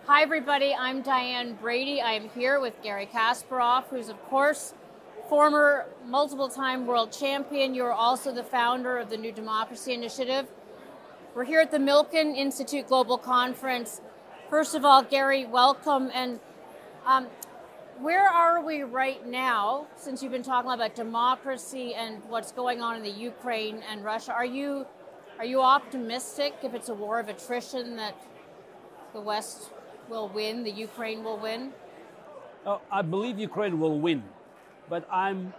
Hi everybody, I'm Diane Brady. I'm here with Garry Kasparov, who's of course former multiple-time world champion. You're also the founder of the New Democracy Initiative. We're here at the Milken Institute Global Conference. First of all, Garry, welcome. And where are we right now, since you've been talking about democracy and what's going on in the Ukraine and Russia? Are you optimistic, if it's a war of attrition, that the West will win, the Ukraine will win? I believe Ukraine will win, but I'm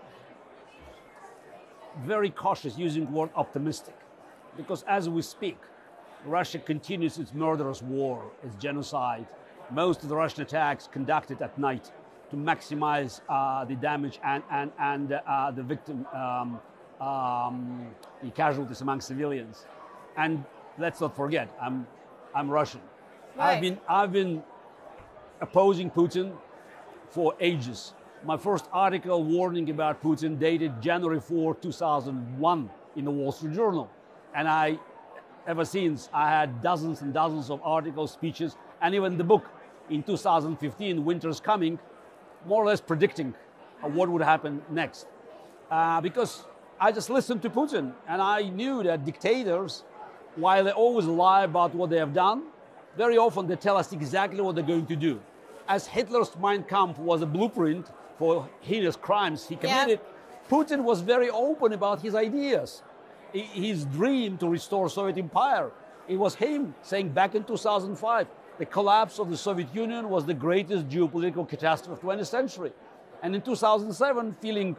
very cautious using the word optimistic, because as we speak, Russia continues its murderous war, its genocide. Most of the Russian attacks conducted at night to maximize the damage and the victim, the casualties among civilians. And let's not forget, I'm Russian. Right. I've been opposing Putin for ages. My first article warning about Putin dated January 4, 2001 in the Wall Street Journal. And ever since, I had dozens and dozens of articles, speeches, and even the book in 2015, Winter's Coming, more or less predicting what would happen next. Because I just listened to Putin, and I knew that dictators, while they always lie about what they have done, very often they tell us exactly what they're going to do. As Hitler's Mein Kampf was a blueprint for heinous crimes he committed, Putin was very open about his ideas. His dream to restore Soviet Empire. It was him saying back in 2005, the collapse of the Soviet Union was the greatest geopolitical catastrophe of the 20th century. And in 2007, feeling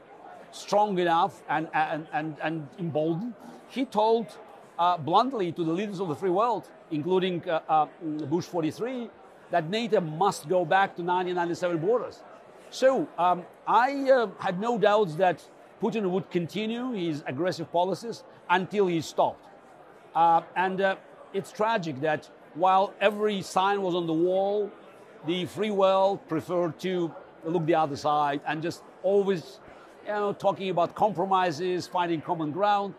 strong enough and emboldened, he told bluntly to the leaders of the free world, including Bush 43, that NATO must go back to 1997 borders. So I had no doubts that Putin would continue his aggressive policies until he stopped. It's tragic that while every sign was on the wall, the free world preferred to look the other side and just always, talking about compromises, finding common ground.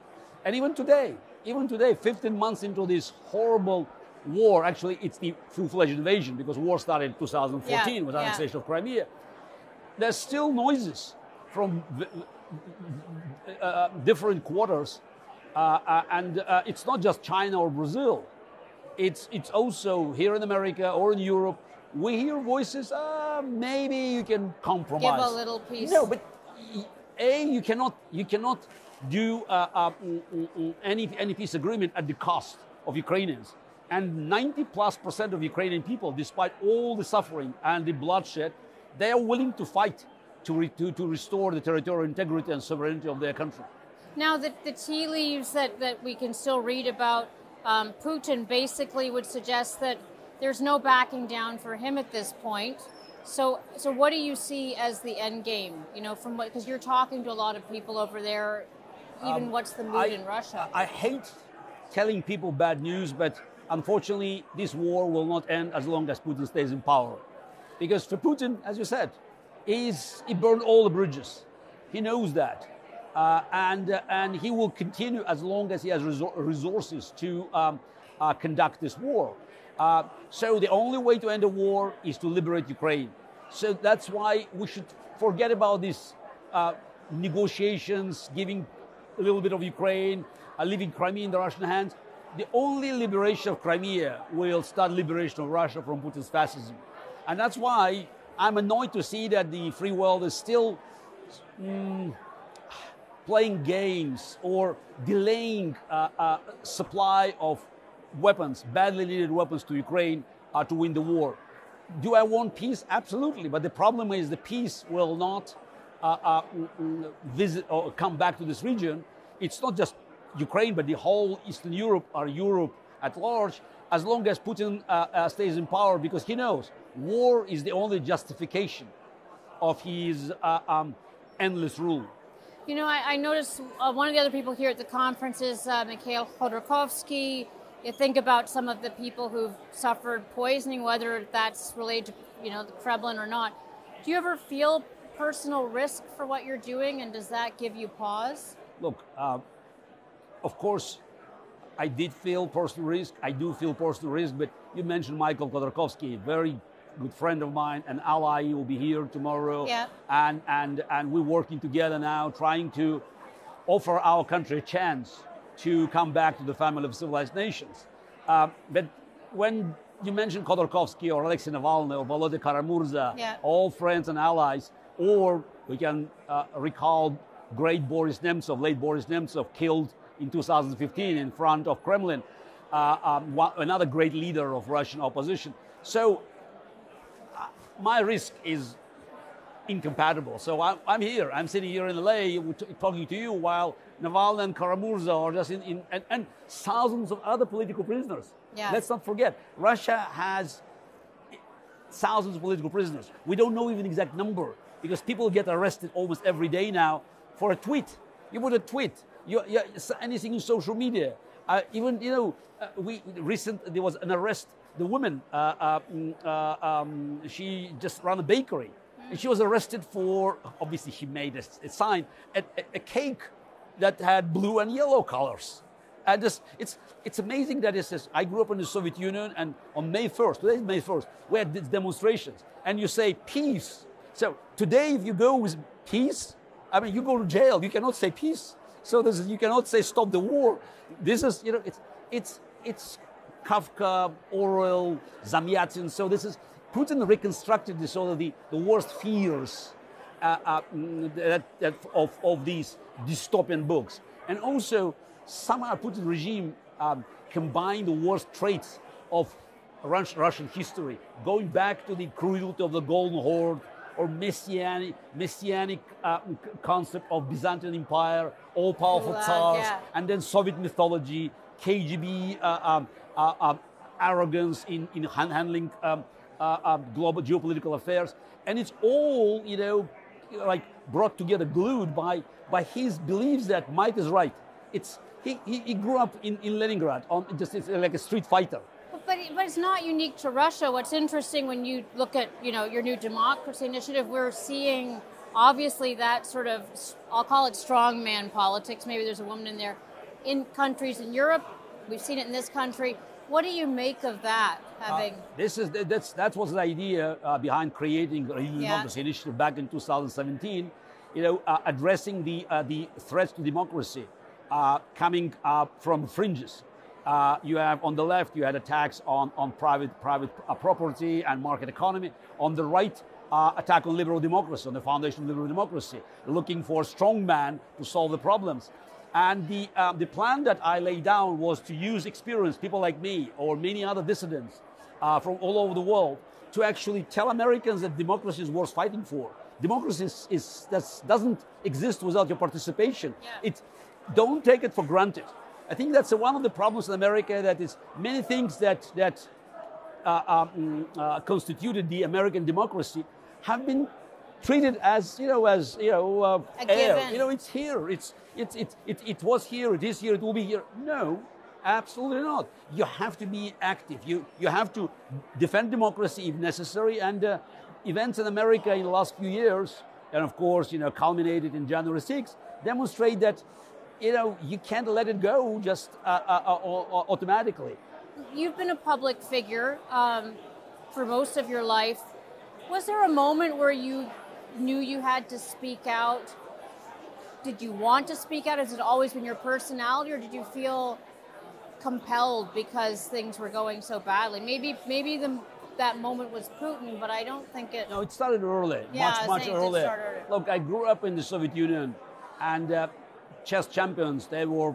And even today, 15 months into this horrible war, actually it's the full-fledged invasion because war started in 2014 with annexation of Crimea. There's still noises from different quarters, and it's not just China or Brazil. It's also here in America or in Europe. We hear voices, maybe you can compromise. Give a little piece. No, but you cannot do any peace agreement at the cost of Ukrainians. And 90+% of Ukrainian people, despite all the suffering and the bloodshed, they are willing to fight to restore the territorial integrity and sovereignty of their country. Now, the tea leaves that we can still read about, Putin basically would suggest that there's no backing down for him at this point. So what do you see as the end game? Because you're talking to a lot of people over there. Even what's the mood in Russia? I hate telling people bad news, but unfortunately, this war will not end as long as Putin stays in power. Because for Putin, as you said, he burned all the bridges. He knows that. And he will continue as long as he has resources to conduct this war. So the only way to end a war is to liberate Ukraine. So that's why we should forget about these negotiations, giving a little bit of Ukraine, leaving Crimea in the Russian hands. The only liberation of Crimea will start liberation of Russia from Putin's fascism. And that's why I'm annoyed to see that the free world is still playing games or delaying supply of weapons, badly needed weapons to Ukraine to win the war. Do I want peace? Absolutely. But the problem is the peace will not visit or come back to this region. It's not just Ukraine, but the whole Eastern Europe or Europe at large, as long as Putin stays in power, because he knows war is the only justification of his endless rule. I noticed one of the other people here at the conference is Mikhail Khodorkovsky. You think about some of the people who've suffered poisoning, whether that's related to the Kremlin or not. Do you ever feel personal risk for what you're doing, and does that give you pause? Look, of course, I did feel personal risk. I do feel personal risk, but You mentioned Michael Khodorkovsky, very good friend of mine, an ally. He will be here tomorrow. Yeah. And we're working together now, trying to offer our country a chance to come back to the family of civilized nations. But when you mention Khodorkovsky or Alexei Navalny or Volodya Kara-Murza, yeah. all friends and allies, or we can recall great Boris Nemtsov, late Boris Nemtsov, killed in 2015 in front of Kremlin, another great leader of Russian opposition. So my risk is incompatible. So I'm here. I'm sitting here in LA talking to you while Navalny and Kara-Murza are just and thousands of other political prisoners. Yeah. Let's not forget, Russia has thousands of political prisoners. We don't know even the exact number because people get arrested almost every day now for a tweet. You put a tweet, anything in social media. Even, there was an arrest. The woman, she just ran a bakery. And she was arrested for, obviously she made a sign, a cake that had blue and yellow colors. And it's amazing that it says, I grew up in the Soviet Union, and on May 1st, today is May 1st, we had these demonstrations, and you say peace. So today, if you go with peace, I mean, you go to jail, you cannot say peace. So you cannot say stop the war. This is, it's Kafka, Orwell, Zamyatin. So Putin reconstructed this, sort of the worst fears of these dystopian books. And also, somehow Putin regime combined the worst traits of Russian history, going back to the cruelty of the Golden Horde, or messianic concept of Byzantine Empire, all-powerful tsars, yeah. and then Soviet mythology, KGB arrogance in handling global geopolitical affairs, and it's all like brought together, glued by his beliefs that might is right. He grew up in Leningrad, it's like a street fighter. But it's not unique to Russia. What's interesting when you look at your new democracy initiative, we're seeing obviously that sort of, I'll call it strongman politics. Maybe there's a woman in there. In countries in Europe, we've seen it in this country. What do you make of that? That was the idea behind creating the democracy initiative back in 2017. Addressing the threats to democracy coming from fringes. You have on the left, you had attacks on private property and market economy. On the right, attack on liberal democracy, on the foundation of liberal democracy, looking for a strong man to solve the problems. And the plan that I laid down was to use experienced people like me or many other dissidents from all over the world to actually tell Americans that democracy is worth fighting for. Democracy doesn't exist without your participation. Yeah. Don't take it for granted. I think that's one of the problems in America, that is many things that constituted the American democracy have been treated as air. It's here. It was here. It is here. It will be here. No, absolutely not. You have to be active. You have to defend democracy if necessary. And events in America in the last few years, and of course, culminated in January 6th, demonstrate that you can't let it go just automatically. You've been a public figure for most of your life. Was there a moment where you knew you had to speak out? Did you want to speak out? Has it always been your personality, or did you feel compelled because things were going so badly? Maybe that moment was Putin, but I don't think it... No, it started early, much earlier. Look, I grew up in the Soviet Union, and chess champions, they were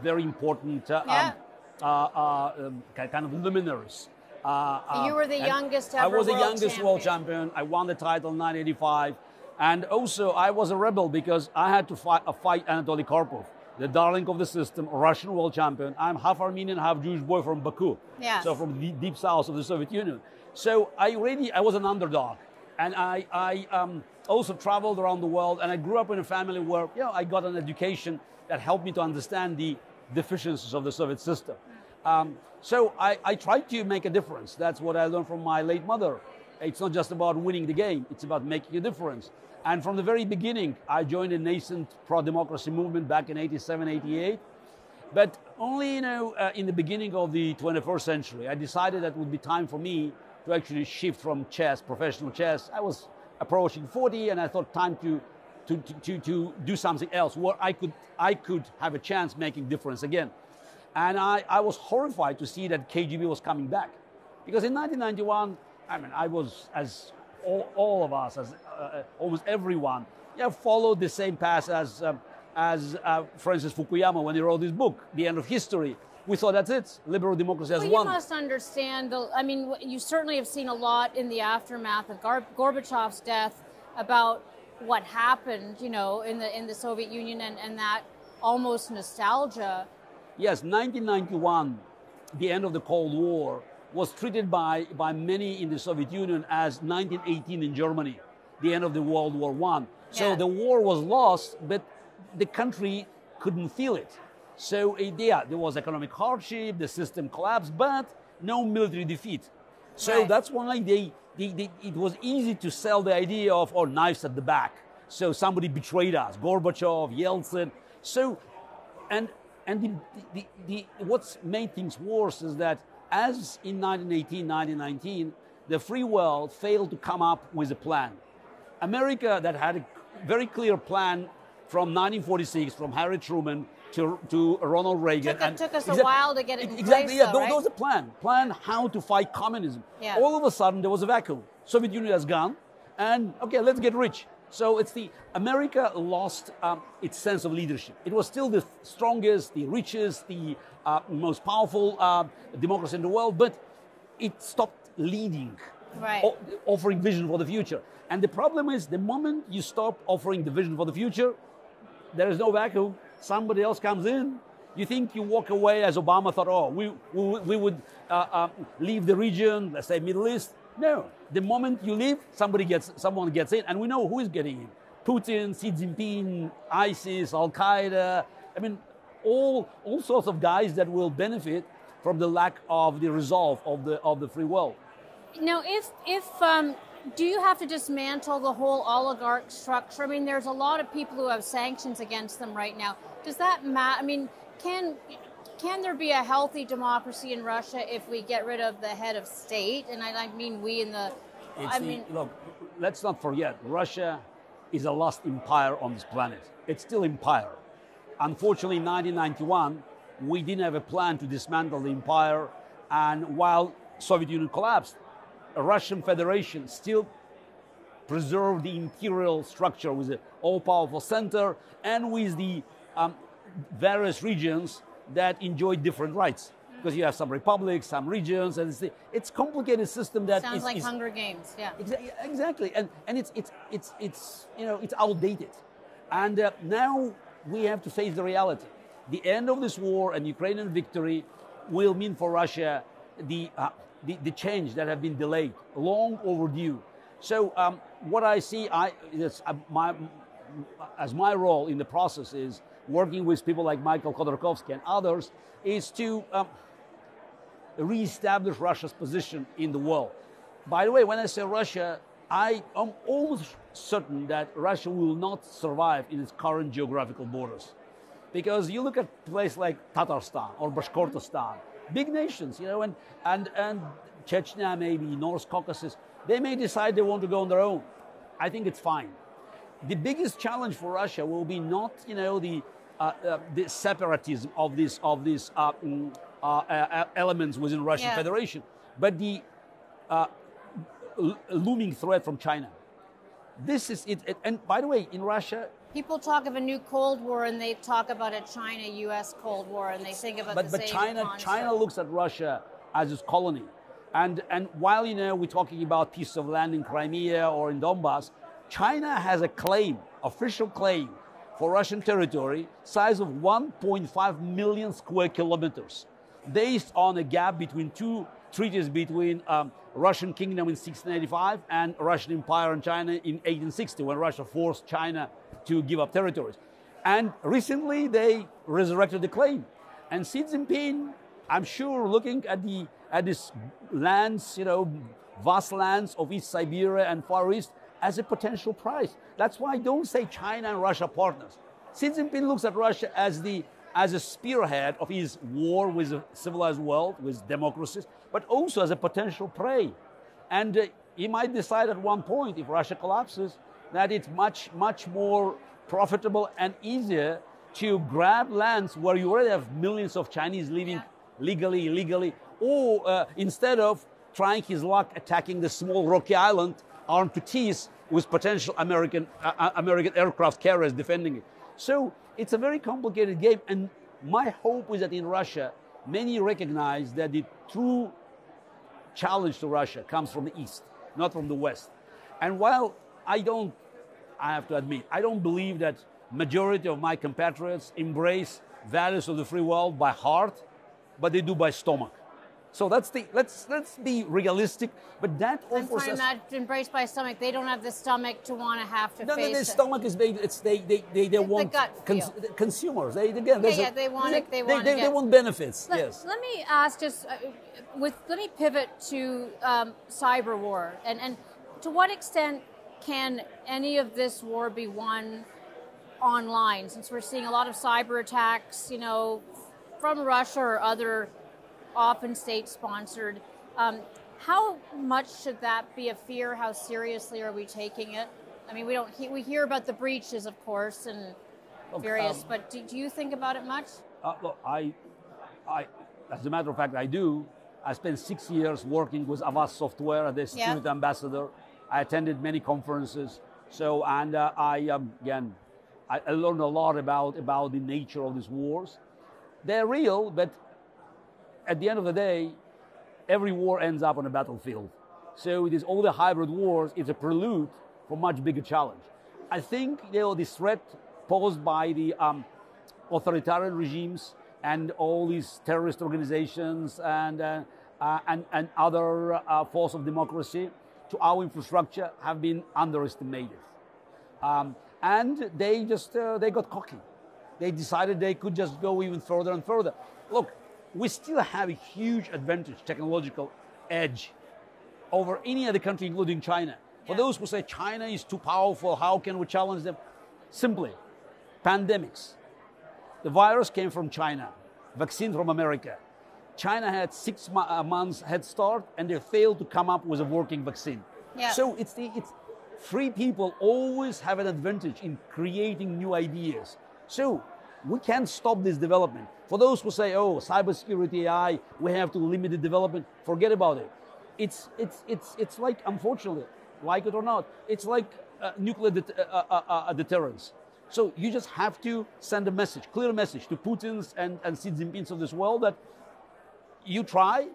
very important kind of luminaries. You were the youngest ever I was the world youngest champion. world champion. I won the title in 1985. And also, I was a rebel because I had to fight Anatoly Karpov, the darling of the system, Russian world champion. I'm half Armenian, half Jewish boy from Baku. Yes. So from the deep south of the Soviet Union. So I was an underdog. And I also traveled around the world, and I grew up in a family where I got an education that helped me to understand the deficiencies of the Soviet system. So I tried to make a difference. That's what I learned from my late mother. It's not just about winning the game, it's about making a difference. And from the very beginning, I joined a nascent pro-democracy movement back in 87, 88. But Only, in the beginning of the 21st century, I decided that it would be time for me to actually shift from chess, professional chess. I was approaching 40, and I thought time to do something else where I could have a chance making difference again. And I was horrified to see that KGB was coming back, because in 1991, I was, as all of us, as almost everyone, followed the same path as Francis Fukuyama when he wrote his book, The End of History. We thought that's it, liberal democracy has won. You must understand, you certainly have seen a lot in the aftermath of Gorbachev's death about what happened, in the Soviet Union and that almost nostalgia. Yes, 1991, the end of the Cold War, was treated by many in the Soviet Union as 1918 in Germany, the end of the World War I. So the war was lost, but the country couldn't feel it. So there was economic hardship, the system collapsed, but no military defeat. So that's why it was easy to sell the idea of, knives at the back. So somebody betrayed us, Gorbachev, Yeltsin. So, and what's made things worse is that as in 1918, 1919, the free world failed to come up with a plan. America, that had a very clear plan from 1946, from Harry Truman to Ronald Reagan. Took us a while to get it in place. Exactly, yeah, there was a plan how to fight communism. Yeah. All of a sudden, there was a vacuum. Soviet Union has gone, and okay, let's get rich. So America lost its sense of leadership. It was still the strongest, the richest, the most powerful democracy in the world, but it stopped leading, offering vision for the future. And the problem is, the moment you stop offering the vision for the future, there is no vacuum. Somebody else comes in. You think you walk away, as Obama thought, we would leave the region, let's say Middle East. No, the moment you leave, someone gets in, and we know who is getting in. Putin, Xi Jinping, ISIS, Al-Qaeda, all sorts of guys that will benefit from the lack of the resolve of the free world. Now, if do you have to dismantle the whole oligarch structure? There's a lot of people who have sanctions against them right now. Does that matter? Can there be a healthy democracy in Russia if we get rid of the head of state? And I mean we in the... Look, let's not forget, Russia is a lost empire on this planet. It's still empire. Unfortunately, in 1991, we didn't have a plan to dismantle the empire. And while Soviet Union collapsed, a Russian Federation still preserved the imperial structure with an all-powerful center and with the various regions that enjoy different rights, because you have some republics, some regions, and it's complicated system that sounds like Hunger Games. Yeah, exactly, and it's outdated, and now we have to face the reality. The end of this war and Ukrainian victory will mean for Russia the change that have been delayed, long overdue. So what I see, as my role in the process is working with people like Michael Khodorkovsky and others, is to reestablish Russia's position in the world. By the way, when I say Russia, I am almost certain that Russia will not survive in its current geographical borders. Because you look at places like Tatarstan or Bashkortostan, big nations, and Chechnya, maybe North Caucasus, they may decide they want to go on their own. I think it's fine. The biggest challenge for Russia will be not, the separatism of these elements within Russian Federation, but the looming threat from China. This is it. And by the way, in Russia, people talk of a new Cold War, and they talk about a China-U.S. Cold War, and they think about the same concept. China looks at Russia as its colony, and while we're talking about pieces of land in Crimea or in Donbass, China has a claim, official claim, for Russian territory, size of 1.5 million square kilometers, based on a gap between two treaties between Russian Kingdom in 1685 and Russian Empire and China in 1860, when Russia forced China to give up territories. And recently they resurrected the claim. And Xi Jinping, I'm sure, looking at these lands, vast lands of East Siberia and Far East, as a potential prize. That's why I don't say China and Russia partners. Xi Jinping looks at Russia as the as a spearhead of his war with a civilized world, with democracies, but also as a potential prey. And he might decide at one point, if Russia collapses, that it's much, much more profitable and easier to grab lands where you already have millions of Chinese living legally, illegally, or instead of trying his luck attacking the small rocky island armed to teeth with potential American aircraft carriers defending it. So it's a very complicated game, and my hope is that in Russia, many recognize that the true challenge to Russia comes from the East, not from the West. And while I have to admit, I don't believe that majority of my compatriots embrace values of the free world by heart, but they do by stomach. So let's be realistic, but that offers us... not embraced by stomach. They don't have the stomach to want to have to face it. No, the stomach is made. They want consumers. They want benefits. Yes. Let me ask just let me pivot to cyber war and to what extent can any of this war be won online? Since we're seeing a lot of cyber attacks, from Russia or other, often state-sponsored. How much should that be a fear? How seriously are we taking it? I mean, we hear about the breaches, of course, and various. But do you think about it much? Look, I, as a matter of fact, I do. I spent 6 years working with Avast Software as the security ambassador. I attended many conferences. So, and I learned a lot about the nature of these wars. They're real, but at the end of the day, every war ends up on a battlefield. So it is all the hybrid wars. It's a prelude for a much bigger challenge. I think this threat posed by the authoritarian regimes and all these terrorist organizations and other force of democracy to our infrastructure have been underestimated. And they got cocky. They decided they could just go even further and further. Look, we still have a huge advantage, technological edge, over any other country, including China. For those who say China is too powerful, how can we challenge them? Simply, pandemics. The virus came from China, vaccine from America. China had 6 months head start, and they failed to come up with a working vaccine. Yeah. So it's free people always have an advantage in creating new ideas. So we can't stop this development. For those who say, oh, cybersecurity, AI, we have to limit the development, forget about it. It's like, unfortunately, like it or not, it's like nuclear deterrence. So you just have to send a message, clear message to Putin's and Xi Jinping's of this world that you try,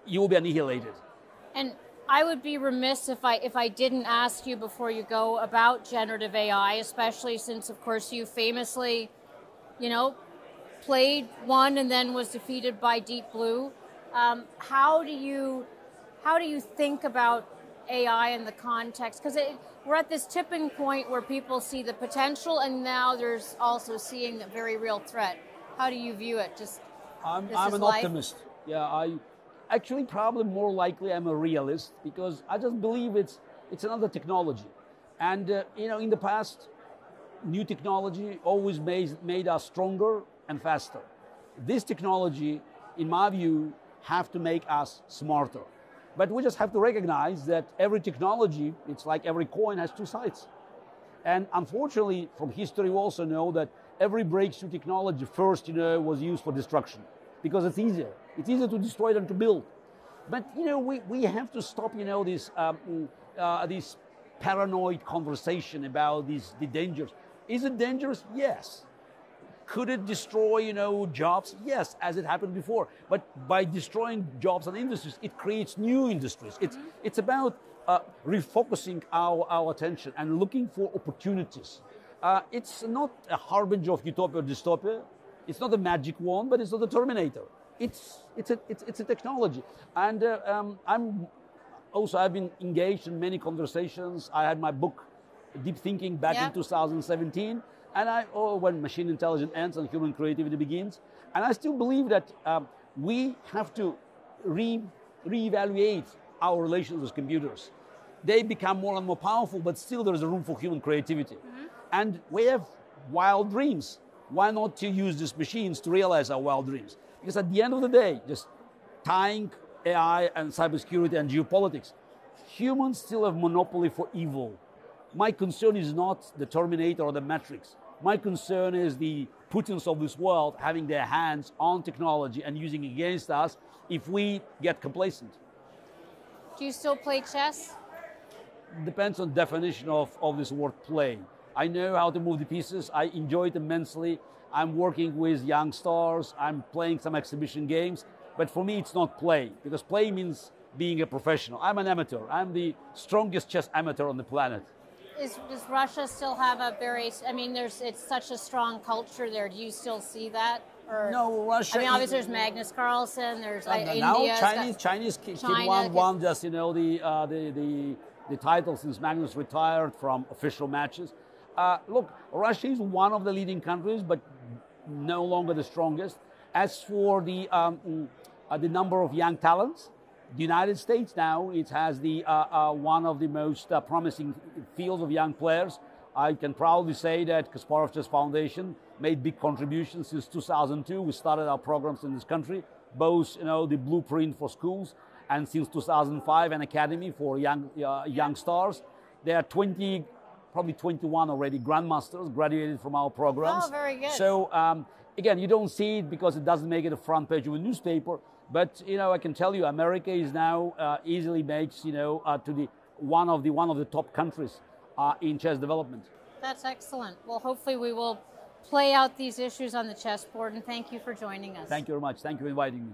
you will be annihilated. And I would be remiss if I didn't ask you before you go about generative AI, especially since, of course, you famously, played one and then was defeated by Deep Blue. How do you think about AI in the context? Because we're at this tipping point where people see the potential, and now there's also seeing a very real threat. How do you view it? I'm an optimist. Yeah, I actually probably more likely I'm a realist, because I just believe it's another technology, and in the past, new technology always made us stronger and faster. This technology, in my view, have to make us smarter. But we just have to recognize that every technology, it's like every coin has two sides. And unfortunately, from history, we also know that every breakthrough technology first, was used for destruction, because it's easier. It's easier to destroy than to build. But, we have to stop, this paranoid conversation about the dangers. Is it dangerous? Yes. Could it destroy, jobs? Yes, as it happened before. But by destroying jobs and industries, it creates new industries. It's about refocusing our attention and looking for opportunities. It's not a harbinger of utopia or dystopia. It's not a magic wand, but it's not a Terminator. It's a technology. And I've been engaged in many conversations. I had my book, Deep Thinking, back in 2017. And when machine intelligence ends and human creativity begins. And I still believe that we have to reevaluate our relations with computers. They become more and more powerful, but still there is a room for human creativity. Mm-hmm. And we have wild dreams. Why not to use these machines to realize our wild dreams? Because at the end of the day, just tying AI and cybersecurity and geopolitics, humans still have monopoly for evil. My concern is not the Terminator or the Matrix. My concern is the Putins of this world having their hands on technology and using it against us if we get complacent. Do you still play chess? Depends on definition of this word play. I know how to move the pieces. I enjoy it immensely. I'm working with young stars. I'm playing some exhibition games. But for me, it's not play, because play means being a professional. I'm an amateur. I'm the strongest chess amateur on the planet. Does Russia still have a very, I mean, it's such a strong culture there. Do you still see that? Or, no, Russia. I mean, obviously there's Magnus Carlsen, there's India. Now Chinese kid won just, you know, the title since Magnus retired from official matches. Look, Russia is one of the leading countries, but no longer the strongest. As for the number of young talents, the United States now, it has one of the most promising fields of young players. I can proudly say that Kasparov Chess Foundation made big contributions since 2002. We started our programs in this country, both, you know, the blueprint for schools, and since 2005, an academy for young stars. There are probably 21 already grandmasters graduated from our programs. Oh, very good. So again, you don't see it because it doesn't make it a front page of a newspaper. But you know, I can tell you, America is now easily makes, you know, to the one of the top countries in chess development. That's excellent. Well, hopefully we will play out these issues on the chessboard. And thank you for joining us. Thank you very much. Thank you for inviting me.